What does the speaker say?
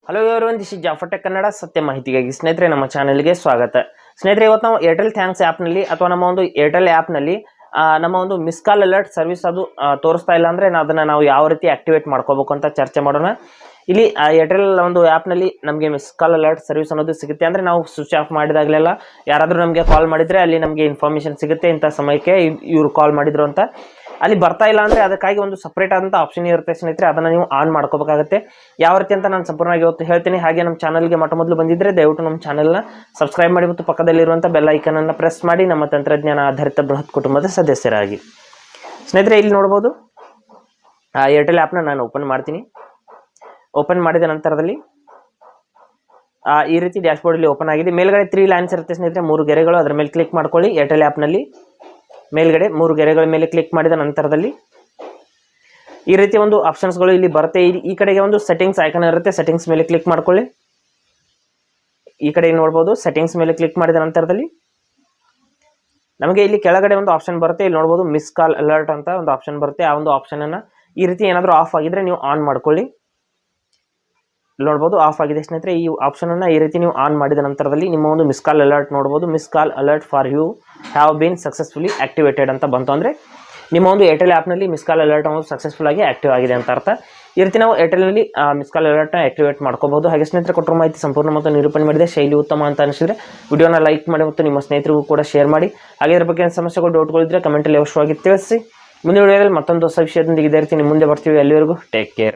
Hello everyone, this is Jafar tech Kannada ಸತ್ಯ ಮಾಹಿತಿಗಾಗಿ ಸ್ನೇಹಿತರೆ ನಮ್ಮ ಚಾನೆಲ್ಗೆ ಸ್ವಾಗತ. ಸ್ನೇಹಿತರೆ, ಇವತ್ತು ನಾವು ಏರ್ಟೆಲ್ ಥ್ಯಾಂಕ್ಸ್ ಆ್ಯಪ್ನಲ್ಲಿ ಅಥವಾ ನಮ್ಮ ಒಂದು ಏರ್ಟೆಲ್ ಆ್ಯಪ್ನಲ್ಲಿ ನಮ್ಮ ಒಂದು ಮಿಸ್ ಕಾಲ್ ಅಲರ್ಟ್ ಸರ್ವಿಸ್ ಅದು ತೋರಿಸ್ತಾ ಇಲ್ಲ ಅಂದರೆ ಅದನ್ನು ನಾವು ಯಾವ ರೀತಿ ಆಕ್ಟಿವೇಟ್ ಮಾಡ್ಕೋಬೇಕು ಅಂತ ಚರ್ಚೆ ಮಾಡೋಣ. ಇಲ್ಲಿ ಏರ್ಟೆಲ್ ಒಂದು ಆ್ಯಪ್ನಲ್ಲಿ ನಮಗೆ ಮಿಸ್ ಕಾಲ್ ಅಲರ್ಟ್ ಸರ್ವಿಸ್ ಅನ್ನೋದು ಸಿಗುತ್ತೆ. ಅಂದರೆ ನಾವು ಸ್ವಿಚ್ ಆಫ್ ಮಾಡಿದಾಗಲೆಲ್ಲ ಯಾರಾದರೂ ನಮಗೆ ಕಾಲ್ ಮಾಡಿದರೆ ಅಲ್ಲಿ ನಮಗೆ ಇನ್ಫಾರ್ಮೇಷನ್ ಸಿಗುತ್ತೆ, ಇಂಥ ಸಮಯಕ್ಕೆ ಇವರು ಕಾಲ್ ಮಾಡಿದ್ರು ಅಂತ. ಅಲ್ಲಿ ಬರ್ತಾ ಇಲ್ಲ ಅಂದರೆ ಅದಕ್ಕಾಗಿ ಒಂದು ಸಪ್ರೇಟ್ ಆದಂಥ ಆಪ್ಷನ್ ಇರುತ್ತೆ ಸ್ನೇಹಿತರೆ, ಅದನ್ನು ನೀವು ಆನ್ ಮಾಡ್ಕೋಬೇಕಾಗುತ್ತೆ. ಯಾವ ರೀತಿ ಅಂತ ನಾನು ಸಂಪೂರ್ಣವಾಗಿ ಇವತ್ತು ಹೇಳ್ತೀನಿ. ಹಾಗೆ ನಮ್ಮ ಚಾನಲ್ಗೆ ಮೊದಲು ಬಂದಿದ್ದರೆ ದಯವಿಟ್ಟು ನಮ್ಮ ಚಾನಲ್ನ ಸಬ್ಸ್ಕ್ರೈಬ್ ಮಾಡಿ ಮತ್ತು ಪಕ್ಕದಲ್ಲಿರುವಂಥ ಬೆಲ್ ಐಕನನ್ನು ಪ್ರೆಸ್ ಮಾಡಿ ನಮ್ಮ ತಂತ್ರಜ್ಞಾನ ಆಧಾರಿತ ಬೃಹತ್ ಕುಟುಂಬದ ಸದಸ್ಯರಾಗಿ. ಸ್ನೇಹಿತರೆ, ಇಲ್ಲಿ ನೋಡ್ಬೋದು ಏರ್ಟೆಲ್ ಆ್ಯಪ್ನ ನಾನು ಓಪನ್ ಮಾಡ್ತೀನಿ. ಓಪನ್ ಮಾಡಿದ ನಂತರದಲ್ಲಿ ಈ ರೀತಿ ಡ್ಯಾಶ್ಬೋರ್ಡಲ್ಲಿ ಓಪನ್ ಆಗಿದೆ. ಮೇಲ್ಗಡೆ 3 ಲೈನ್ಸ್ ಇರುತ್ತೆ ಸ್ನೇಹಿತರೆ, 3 ಗೆರೆಗಳು. ಅದರ ಮೇಲೆ ಕ್ಲಿಕ್ ಮಾಡ್ಕೊಳ್ಳಿ. ಏರ್ಟೆಲ್ ಆ್ಯಪ್ನಲ್ಲಿ ಮೇಲ್ಗಡೆ 3 ಗೆರೆಗಳ ಮೇಲೆ ಕ್ಲಿಕ್ ಮಾಡಿದ ನಂತರದಲ್ಲಿ ಈ ರೀತಿ ಒಂದು ಆಪ್ಷನ್ಸ್ಗಳು ಇಲ್ಲಿ ಬರುತ್ತೆ. ಈ ಕಡೆಗೆ ಒಂದು ಸೆಟ್ಟಿಂಗ್ಸ್ ಐಕಾನ್ ಇರುತ್ತೆ, ಸೆಟ್ಟಿಂಗ್ಸ್ ಮೇಲೆ ಕ್ಲಿಕ್ ಮಾಡ್ಕೊಳ್ಳಿ. ಈ ಕಡೆ ನೋಡ್ಬೋದು, ಸೆಟ್ಟಿಂಗ್ಸ್ ಮೇಲೆ ಕ್ಲಿಕ್ ಮಾಡಿದ ನಂತರದಲ್ಲಿ ನಮಗೆ ಇಲ್ಲಿ ಕೆಳಗಡೆ ಒಂದು ಆಪ್ಷನ್ ಬರುತ್ತೆ. ಇಲ್ಲಿ ನೋಡ್ಬೋದು ಮಿಸ್ ಕಾಲ್ ಅಲರ್ಟ್ ಅಂತ ಒಂದು ಆಪ್ಷನ್ ಬರುತ್ತೆ. ಆ ಒಂದು ಆಪ್ಷನನ್ನು ಈ ರೀತಿ ಏನಾದರೂ ಆಫ್ ಆಗಿದ್ರೆ ನೀವು ಆನ್ ಮಾಡ್ಕೊಳ್ಳಿ. ನೋಡ್ಬೋದು ಆಫ್ ಆಗಿದೆ ಸ್ನೇಹಿತರೆ. ಈ ಆಪ್ಷನನ್ನು ಈ ರೀತಿ ನೀವು ಆನ್ ಮಾಡಿದ ನಂತರದಲ್ಲಿ ನಿಮ್ಮ ಒಂದು ಮಿಸ್ ಕಾಲ್ ಅಲರ್ಟ್ ನೋಡ್ಬೋದು. Miss call alert for you have been successfully activated ಅಂತ ಬಂತು. ಅಂದರೆ ನಿಮ್ಮ ಒಂದು ಏರ್ಟೆಲ್ ಆ್ಯಪ್ನಲ್ಲಿ ಮಿಸ್ ಕಾಲ್ ಅಲರ್ಟ್ ಅನ್ನೋದು ಸಕ್ಸಸ್ಫುಲ್ ಆಗಿ ಆಕ್ಟಿವ್ ಆಗಿದೆ ಅಂತ ಅರ್ಥ. ಈ ರೀತಿ ನಾವು ಏರ್ಟೆಲ್ನಲ್ಲಿ ಮಿಸ್ ಕಾಲ್ ಅಲರ್ಟ್ನ ಆಕ್ಟಿವೇಟ್ ಮಾಡ್ಕೋಬಹುದು. ಹಾಗೆ ಸ್ನೇಹಿತರೆ, ಕೊಟ್ಟರು ಮಾಹಿತಿ ಸಂಪೂರ್ಣ ಮತ್ತು ನಿರೂಪಣೆ ಮಾಡಿದೆ, ಶೈಲಿ ಉತ್ತಮ ಅಂತ ಅನಿಸಿದರೆ ವಿಡಿಯೋನ ಲೈಕ್ ಮಾಡಿ ಮತ್ತು ನಿಮ್ಮ ಸ್ನೇಹಿತರಿಗೂ ಕೂಡ ಶೇರ್ ಮಾಡಿ. ಹಾಗೆ ಇದರ ಬಗ್ಗೆ ಸಮಸ್ಯೆಗಳು ಡೌಟ್ಗಳಿದ್ದರೆ ಕಮೆಂಟಲ್ಲಿ ಅವಶ್ಯವಾಗಿ ತಿಳಿಸಿ. ಮುಂದಿನ ವಿಡಿಯೋದಲ್ಲಿ ಮತ್ತೊಂದು ಹೊಸ ವಿಷಯದೊಂದಿಗೆ ಇದೇ ರೀತಿ ನಿಮ್ಮ ಮುಂದೆ ಬರ್ತೀವಿ. ಅಲ್ಲಿವರೆಗೂ ಟೇಕ್ ಕೇರ್.